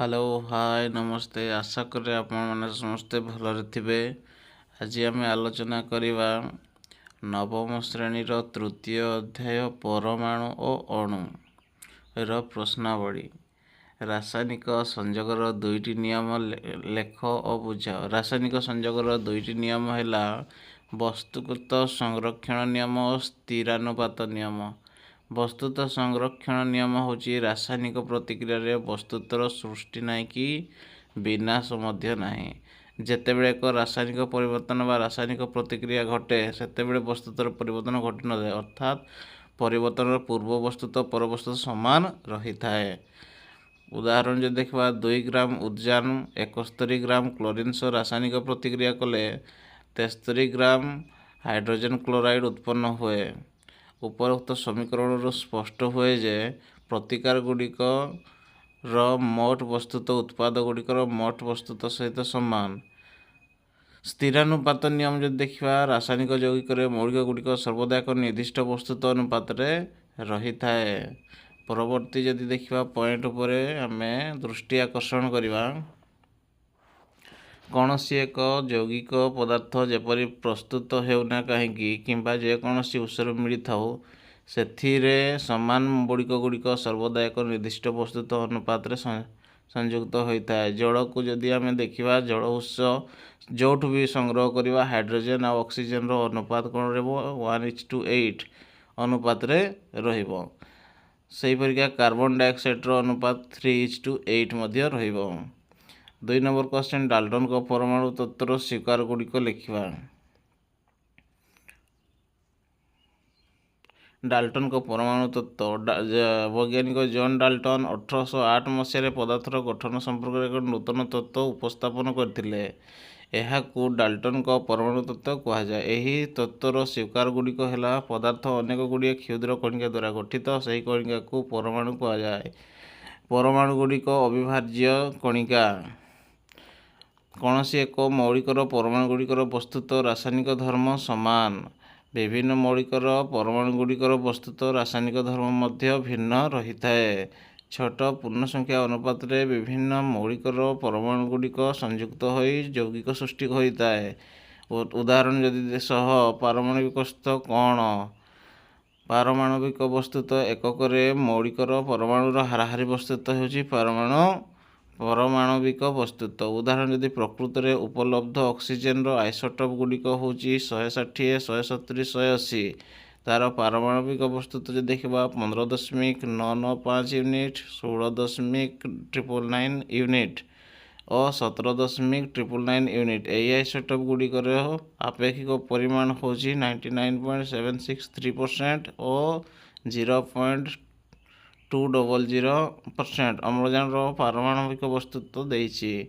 Hello hi नमस्ते आशा करे आपण माने समस्ते भलरे थिबे। आज आम आलोचना करिबा नवम श्रेणीर तृतीय अध्याय परमाणु और अणु र प्रश्नावली। रासायनिक संयोगर दुईटी नियम लेख और बुझाओ। रासायनिक संयोगर दुईटी नियम हैला वस्तुगत संरक्षण नियम और स्थिरानुपात नियम। वस्तुत संरक्षण नियम होची रासायनिक प्रतिक्रिया रे वस्तुतर सृष्टि नहीं कि विनाश मध्य नहीं। जेतेबेले एक रासायनिक परिवर्तन व रासायनिक प्रतिक्रिया घटे सेतेबेले वस्तुतर परिवर्तन घटी न जाए, अर्थात परिवर्तन पूर्व वस्तु तो पर वस्तु समान रही थाए। उदाहरण जो देखा 2 ग्राम उद्जान 71 ग्राम क्लोरीन सह रासायनिक प्रतिक्रिया कले 73 ग्राम हाइड्रोजन क्लोराइड उत्पन्न हुए। उपरोक्त समीकरण स्पष्ट हुए जे प्रतिकार गुड़िक मोट वस्तुत उत्पाद गुड़िकर मोट वस्तुत सहित समान। स्थिरानुपात नियम जो देखा रासायनिक यौगिक मौलिक गुड़िक सर्वदा एक निर्दिष्ट वस्तुत अनुपात रही थाए। परवर्ती जदि देखा पॉइंट उपर आम दृष्टि आकर्षण करवा। कौन सी एक यौगिक पदार्थ जेपरी प्रस्तुत होना कहीं किंबा जेकोसी उत्सर मिली थाऊ से समान मौलिक गुड़िक सर्वदा एक निर्दिष्ट वस्तुत अनुपात संयुक्त होता है। जल को जदि आम देखा जल उत्स जो भी संग्रह करवा हाइड्रोजन और ऑक्सीजन रो अनुपात कौन रहा 1:8 अनुपात रहीपरिका कार्बन डाइऑक्साइड रो अनुपात 3:8 रहिबो। 2 नंबर क्वेश्चन डाल्टन को परमाणु तत्वर स्वीकार गुड़िक लिखा। डाल्टन को परमाणु तत्व वैज्ञानिक जॉन डाल्टन 1808 मसीह पदार्थर गठन संपर्क एक नूतन तत्व उपस्थापन करथिले। एहाकू डाल्टन को परमाणु तत्व कहुए। यही तत्वर स्वीकार गुड़िक है पदार्थ अनेक गुड़िए क्षुद्र कणिका द्वारा गठित सही कणिका को परमाणु कहुए। परमाणु गुड़िक अविभाज्य कणिका। कौन सी एक मौलिकर परमाणु गुड़िकर वस्तुत रासायनिक धर्म समान। विभिन्न मौलिकर परमाणु गुड़िकर वस्तुत रासायनिक धर्म मध्य भिन्न रही थाए। छोट पूर्ण संख्या अनुपात रे विभिन्न मौलिकर परमाणु गुड़िक संयुक्त हो यौगिक सृष्टि होता है। उदाहरण जदि सह पारमाणविक वस्तु कौन। पारमाणविक वस्तुत एकक मौलिकर परमाणुर हाराहारी वस्तुत होची परमाणविक वस्तुत्व। उदाहरण यदि प्रकृत में उपलब्ध ऑक्सीजन रो आइसोटोप गुड़िक हूँ 160, 170, 180 तार पारमाणविक वस्तुत्व जो देखा 15.995 यूनिट, 16.999 यूनिट और 17.999 यूनिट। यही आइसोटोप गुड़िकर आपेक्षिक परिमाण हूँ 99.763% और 0.200% अम्लजान पारमाणविक वस्तुत्व देइछि।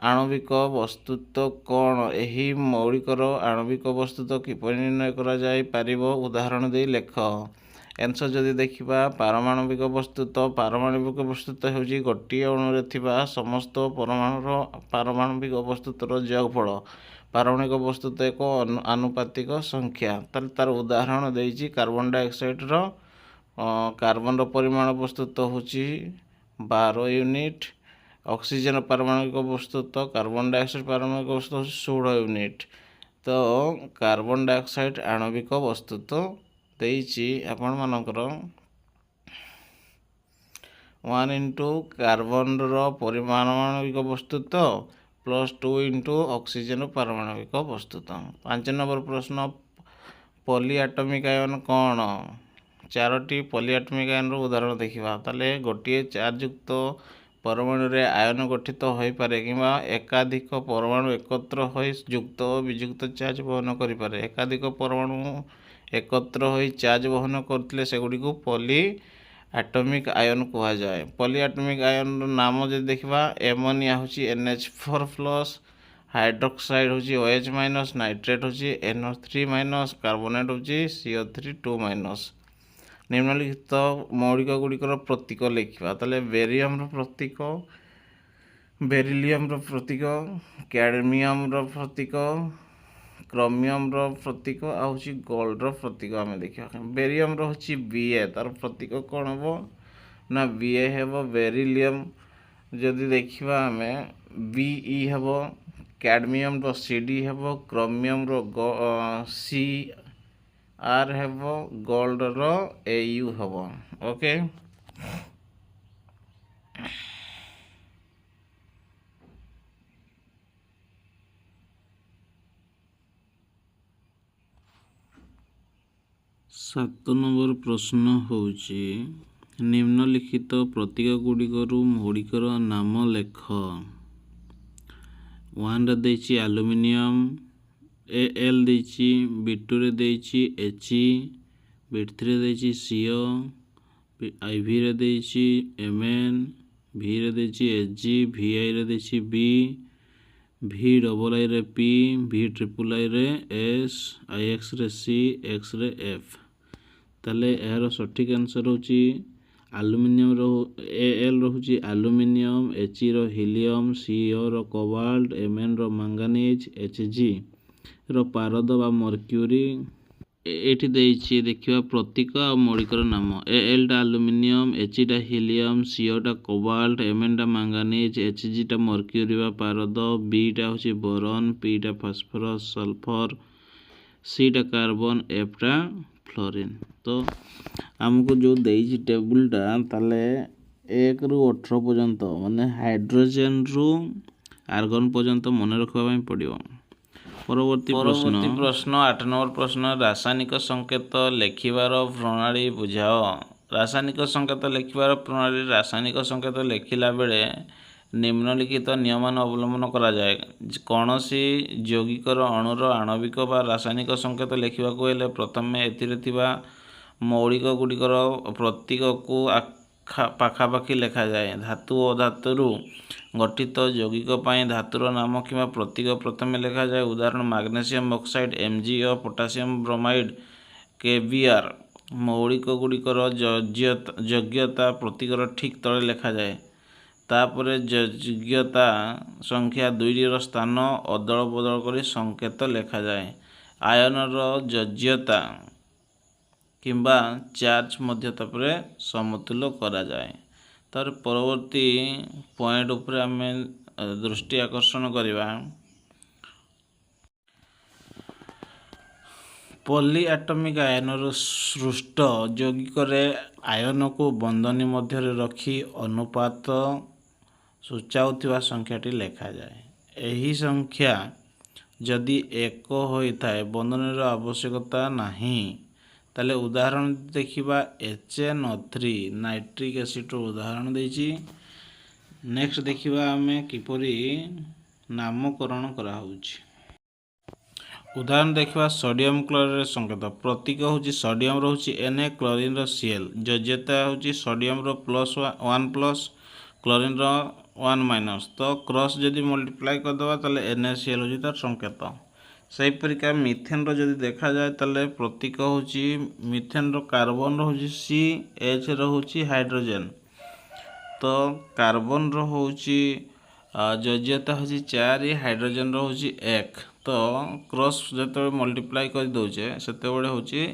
आणविक वस्तुत्व कौन। यही मौलिकर आणविक वस्तुत्व किपर निर्णय करा जाय पारिबो उदाहरण दे लेख। आंसर जदि देखा पारमाणविक वस्तुत्व पारमाणविक वस्तुत्व होची गोटे अणुरे थिबा समस्त परमाणुर पारमाणविक वस्तुत्वर जोगफल। पारमाणविक वस्तुत्व एक आनुपातिक संख्या। तार उदाहरण देइछि कार्बन डाइऑक्साइड रो कार्बन परिमाण वस्तुत्व होची 12 यूनिट। ऑक्सीजन पारमाणविक वस्तुत्व कार्बन डाइऑक्साइड पारमाणविक वस्तुत्व 16 यूनिट। तो कार्बन डाइऑक्साइड आणविक वस्तुत्व देइछि आपण मानकर 1 इंटू कार्बन रो पारमाणविक वस्तुत्व प्लस 2 इंटू ऑक्सीजन पारमाणविक वस्तुत्व। 5 नंबर प्रश्न पॉलीएटॉमिक आयन कौन। 4टी पॉलीएटॉमिक आयन उदाहरण देखा। ताले गोटे चार्जयुक्त परमाणु रे आयन गठित हो पारे किंवा एकाधिक परमाणु एकत्र हो युक्त और विजुक्त चार्ज वहन करें। एकाधिक परमाणु एकत्र हो चार्ज वहन करते सेगुड़ी को पॉली एटॉमिक आयन कहा जाए। पॉली एटॉमिक आयन नाम जो देखा एमोनिया हूँ NH4+, हाइड्रोक्साइड हूँ OH-, नाइट्रेट हूँ NO3-, कार्बोनेट हूँ CO3 2-। निम्नलिखित मौलिक गुड़िकर प्रतीक लिखा। ताले बेरियम प्रतीक, बेरिलियम प्रतीक, कैडमियम प्रतीक, क्रोमियम प्रतीक आउ गोल्ड प्रतीक आम देखा। बेरियम हूँ Ba तार प्रतीक कौन हम ना Ba हे बेरिलियम जदि देखा आम BE हम कैडमियम रो CD हम क्रोमियम रो CR हम गोल्ड रो AU हम ओके। सात नंबर प्रश्न होउची निम्नलिखित प्रतीक गुड़िकर मौलिकर नाम लेख। वन रे देछि एल्युमिनियम AL देछि, B2 रे देछि HE, B3 रे देछि CO, IV रे देछि MN, V रे देछि HG, VI रे देछि B, VII रे P, VIII रे S, IX रे C, X रे F। ताले यार सठिक आंसर होची एल्युमिनियम रो AL रोची एल्युमिनियम, HE रो हीलियम, CO रो कोबाल्ट, MN रो मैंगानीज, HG रो पारद बा मर्क्यूरी। एठी देइछि देखिबा प्रतीक आ मौलिकर नाम। AL टा एल्युमिनियम, HE टा हीलियम, CO टा कोबाल्ट, MN टा मैंगानीज, HG टा मर्क्यूरी बा पारद, B टा होची बोरॉन, P टा फास्फोरस सल्फर, C टा कार्बन, F टा फ्लोरीन। तो आमको जो देइछि टेबुलटा ताले 1 रु 18 पर्यंत माने हाइड्रोजन रु आर्गन पर्यंत मन रखबा पई पड़ियो। परवर्ती प्रश्न 8 नंबर प्रश्न रासायनिक संकेत लेखिबार प्रणाली बुझाओ। रासायनिक संकेत लेखिबार प्रणाली रासायनिक संकेत लेखिला बेले निम्नलिखित नियमान अवलंबन करा जाए। कौनसी यौगिकर अणुर आणविक बा रासायनिक संकेत लेखिबाकू हेले प्रथमे एथिरे थिबा मौलिक गुड़िकर प्रतीक को पाखापाखि लेखा जाए। धातु और धातुरु गठित यौगिक पाई धातुर नाम किंवा प्रतीक प्रथमे लेखा जाए। उदाहरण magnesium oxide MgO, potassium bromide KBr। मौलिक गुड़िकर योग्यता प्रतीकर ठीक तले लेखा जाए। तापरे योग्यता संख्या 2 स्थान अदल बदल कर संकेत लेखा जाए। आयनर योग्यता किंबा चार्ज मध्य तापरे समतुल्य करा जाए। तार परवर्ती पॉइंट उपरे हमें दृष्टि आकर्षण करिबा। पॉली एटॉमिक आयनर सृष्ट यौगिक आयन को बंधनी मध्य रखी अनुपात सूचाउथिबा संख्याटी लेखा जाए। एही संख्या जदि 1 होइथाए बंधनीर आवश्यकता नाही ताले उदाहरण देखिबा HNO3 नाइट्रिक एसिड उदाहरण देछि। नेक्स्ट देखिबा हमें किपरि नामकरण करा होछि। उदाहरण देखिबा सोडियम क्लोराइड संकेत प्रतीक होछि सोडियम रहउछि Na, क्लोरीन रो Cl। योग्यता होछि सोडियम रो +1+, क्लोरीन रो 1-। तो क्रॉस जदि मल्टीप्लाई कर दबा ताले NaCl होछि तार संकेत। सही परिका मिथेन रो जदि देखा जाए ताले प्रतीक होछि मिथेन रो कार्बन होछि CH होछि हाइड्रोजन। तो कार्बन रो होछि योग्यता होछि 4, हाइड्रोजन रो होछि 1। तो क्रॉस जते मल्टीप्लाई कर दोचे सेते बळे होछि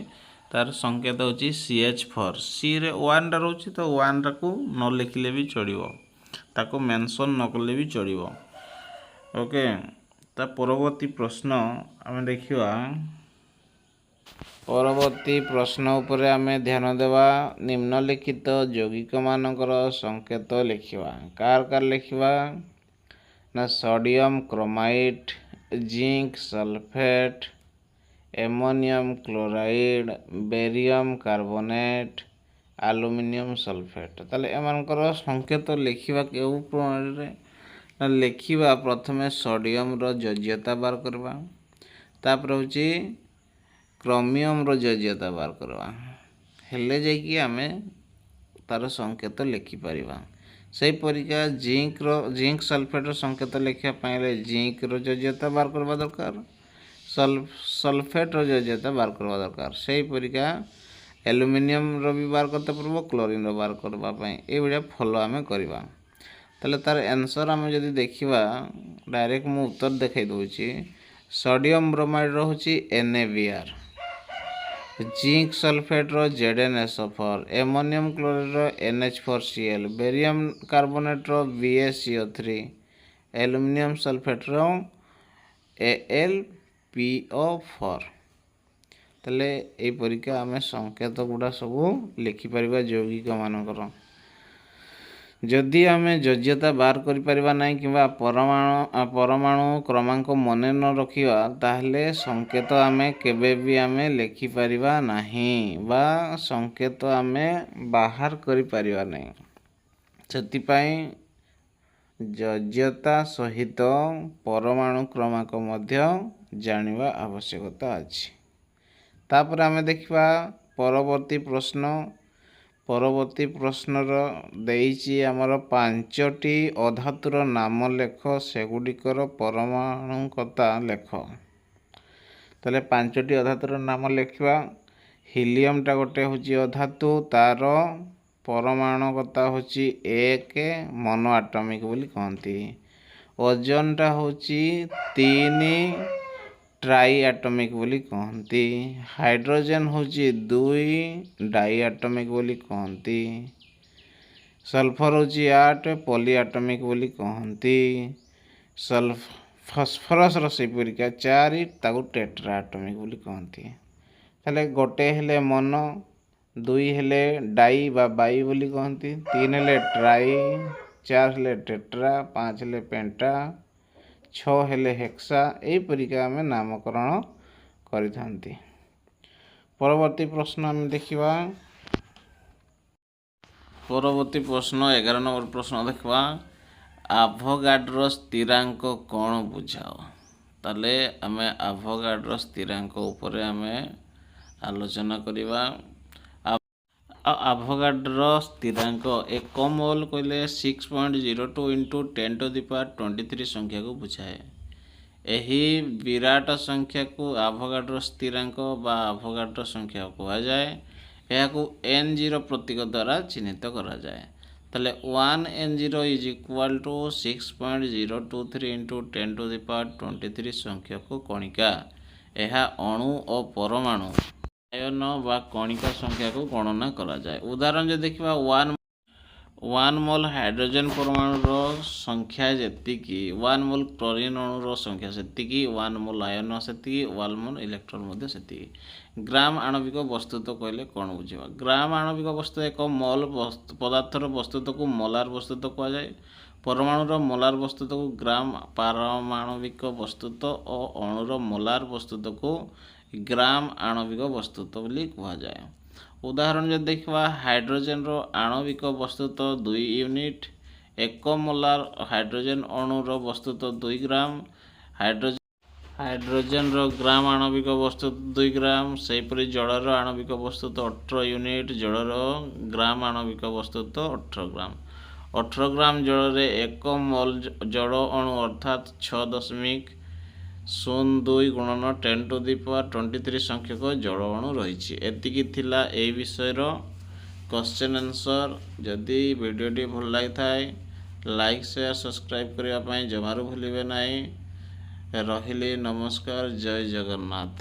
तार संकेत होछि CH4। C रे 1 टा रहउछि तो 1 टा को न लिखले भी चढ़िबो, ताको मेंशन न करले भी चढ़िबो ओके। ता परवर्ती प्रश्न आमे देखिबा। परवर्ती प्रश्न उपरे आमे ध्यान देवा। निम्नलिखित यौगिक मानकर संकेत लिखिबा। कार कार लिखिबा ना sodium bromide, zinc sulphate, ammonium chloride, barium carbonate, aluminium sulphate. ताले एमानकर संकेत लिखिबा केउ प्रणाली रे ना लिखिबा। प्रथमे सोडियम रो योग्यता बार करबा, तापर होची क्रोमियम रो योग्यता बार करबा, हेले जे कि हमें तार संकेत लिखि परिबा। सही परिका जिंक सल्फेट रो संकेत लिखिया पाइले जिंक रो योग्यता बार करबा दरकार, सल्फेट रो योग्यता बार करबा दरकार। सही परिका एल्युमिनियम रो भी बार करते परबो, क्लोरीन रो बार करबा पई ए बढिया फॉलो हमें करबा। ताले तार आंसर हमें जदि देखिबा डायरेक्ट मु उत्तर देखाई दोछि। सोडियम ब्रोमाइड रहउछि NaBr। ଜିଙ୍କ୍ ସଲଫେଟ୍ର ZnSO4, ଏମୋନିୟମ୍ କ୍ଲୋରାଇଡ଼୍ର NH4Cl, ବେରିୟମ୍ କାର୍ବୋନେଟ୍ର BaCO3, ଆଲୁମିନିୟମ୍ ସଲଫେଟ୍ର AlPO4। ତାହେଲେ ଏହିପରିକା ଆମେ ସଂକେତ ଗୁଡ଼ା ସବୁ ଲେଖିପାରିବା ଯୌଗିକ ମାନଙ୍କର। ଯଦି ଆମେ ଯୋଜ୍ୟତା ବାହାର କରିପାରିବା ନାହିଁ କିମ୍ବା ପରମାଣୁ କ୍ରମାଙ୍କ ମନେ ନ ରଖିବା ତାହେଲେ ସଂକେତ ଆମେ କେବେ ବି ଆମେ ଲେଖିପାରିବା ନାହିଁ ବା ସଂକେତ ଆମେ ବାହାର କରିପାରିବା ନାହିଁ। ସେଥିପାଇଁ ଯୋଜ୍ୟତା ସହିତ ପରମାଣୁ କ୍ରମାଙ୍କ ମଧ୍ୟ ଜାଣିବା ଆବଶ୍ୟକତା ଅଛି। ତାପରେ ଆମେ ଦେଖିବା ପରବର୍ତ୍ତୀ ପ୍ରଶ୍ନ। ପରବର୍ତ୍ତୀ ପ୍ରଶ୍ନର ଦେଇଛି ଆମର 5ଟି ଅଧାତୁର ନାମ ଲେଖ, ସେଗୁଡ଼ିକର ପରମାଣୁକତା ଲେଖ। ତାହେଲେ 5ଟି ଅଧାତୁର ନାମ ଲେଖିବା। ହିଲିୟମଟା ଗୋଟେ ହେଉଛି ଅଧାତୁ, ତାର ପରମାଣୁକତା ହେଉଛି 1 ମୋନୋ ଆଟମିକ ବୋଲି କହନ୍ତି। ଓଜନଟା ହେଉଛି 3 ଟ୍ରାଇ ଆଟମିକ ବୋଲି କହନ୍ତି। ହାଇଡ୍ରୋଜେନ ହେଉଛି 2 ଡାଇ ଆଟମିକ ବୋଲି କହନ୍ତି। ସଲଫର ହେଉଛି 8 ପଲି ଆଟମିକ ବୋଲି କହନ୍ତି। ଫସ୍ଫରସର ସେହିପରିକା 4, ତାକୁ ଟେଟ୍ରା ଆଟମିକ ବୋଲି କହନ୍ତି। ତାହେଲେ ଗୋଟେ ହେଲେ ମୋନୋ, 2 ହେଲେ ଡାଇ ବା ବାଇ ବୋଲି କହନ୍ତି, 3 ହେଲେ ଟ୍ରାଇ, 4 ହେଲେ ଟେଟ୍ରା, 5 ହେଲେ ପେଣ୍ଟା, 6 ହେଲେ ହେକ୍ସା। ଏହିପରିକା ଆମେ ନାମକରଣ କରିଥାନ୍ତି। ପରବର୍ତ୍ତୀ ପ୍ରଶ୍ନ ଆମେ ଦେଖିବା। ପରବର୍ତ୍ତୀ ପ୍ରଶ୍ନ 11 ନମ୍ବର ପ୍ରଶ୍ନ ଦେଖିବା। ଆଭୋଗାଡ୍ରୋ ସ୍ଥିରାଙ୍କ କ'ଣ ବୁଝାଅ? ତାହେଲେ ଆମେ ଆଭୋଗାଡ୍ରୋ ସ୍ଥିରାଙ୍କ ଉପରେ ଆମେ ଆଲୋଚନା କରିବା। ଆଭୋଗାଡ୍ରୋ ସ୍ଥିରାଙ୍କ ଏକ ମୋଲ୍ କହିଲେ 6.02 × 10⁻23 ସଂଖ୍ୟାକୁ ବୁଝାଏ। ଏହି ବିରାଟ ସଂଖ୍ୟାକୁ ଆଭୋଗାଡ୍ରୋ ସ୍ଥିରାଙ୍କ ବା ଆଭୋଗାଡ୍ରୋ ସଂଖ୍ୟା କୁହାଯାଏ। ଏହାକୁ N0 ପ୍ରତୀକ ଦ୍ୱାରା ଚିହ୍ନିତ କରାଯାଏ। ତାହେଲେ 1N0 = 6.023 × 10⁻23 ସଂଖ୍ୟକ କଣିକା। ଏହା ଅଣୁ ଓ ପରମାଣୁ ଆୟନ ବା କଣିକା ସଂଖ୍ୟାକୁ ଗଣନା କରାଯାଏ। ଉଦାହରଣ ଯଦି ଦେଖିବା 1 ମୋଲ୍ ହାଇଡ୍ରୋଜେନ ପରମାଣୁର ସଂଖ୍ୟା ଯେତିକି, 1 ମୋଲ୍ କ୍ଲୋରିନ୍ ଅଣୁର ସଂଖ୍ୟା ସେତିକି, 1 ମୋଲ୍ ଆୟନ ସେତିକି, 1 ମୋଲ୍ ଇଲେକ୍ଟ୍ରନ୍ ମଧ୍ୟ ସେତିକି। ଗ୍ରାମ ଆଣବିକ ବସ୍ତୁତ୍ୱ କହିଲେ କ'ଣ ବୁଝିବା? ଗ୍ରାମ ଆଣବିକ ବସ୍ତୁତ୍ୱ ଏକ ମୋଲ୍ ପଦାର୍ଥର ବସ୍ତୁତ୍ୱକୁ ମୋଲାର ବସ୍ତୁତ୍ୱ କୁହାଯାଏ। ପରମାଣୁର ମୋଲାର ବସ୍ତୁତ୍ୱକୁ ଗ୍ରାମ ପାରମାଣବିକ ବସ୍ତୁତ୍ୱ ଓ ଅଣୁର ମୋଲାର ବସ୍ତୁତ୍ୱକୁ ଗ୍ରାମ ଆଣବିକ ବସ୍ତୁତ୍ୱ ବୋଲି କୁହାଯାଏ। ଉଦାହରଣ ଯଦି ଦେଖିବା ହାଇଡ୍ରୋଜେନର ଆଣବିକ ବସ୍ତୁତ୍ୱ 2 ୟୁନିଟ୍। 1 ମୋଲାର ହାଇଡ୍ରୋଜେନ ଅଣୁର ବସ୍ତୁତ୍ୱ 2 ଗ୍ରାମ। ହାଇଡ୍ରୋଜେନର ଗ୍ରାମ ଆଣବିକ ବସ୍ତୁତ୍ୱ 2 ଗ୍ରାମ। ସେହିପରି ଜଳର ଆଣବିକ ବସ୍ତୁତ୍ୱ 18 ୟୁନିଟ୍। ଜଳର ଗ୍ରାମ ଆଣବିକ ବସ୍ତୁତ୍ୱ 18 ଗ୍ରାମ। 18 ଗ୍ରାମ ଜଳରେ 1 ମୋଲ୍ ଜଳ ଅଣୁ ଅର୍ଥାତ୍ 6.02 × 10⁻23 ସଂଖ୍ୟକ ଜଳ ଅଣୁ ରହିଛି। ଏତିକି ଥିଲା ଏହି ବିଷୟର କ୍ୱେଶ୍ଚନ୍ ଆନ୍ସର୍। ଯଦି ଭିଡ଼ିଓଟି ଭଲ ଲାଗିଥାଏ ଲାଇକ୍, ସେୟାର, ସବସ୍କ୍ରାଇବ୍ କରିବା ପାଇଁ ଜମାରୁ ଭୁଲିବେ ନାହିଁ। ରହିଲି, ନମସ୍କାର, ଜୟ ଜଗନ୍ନାଥ।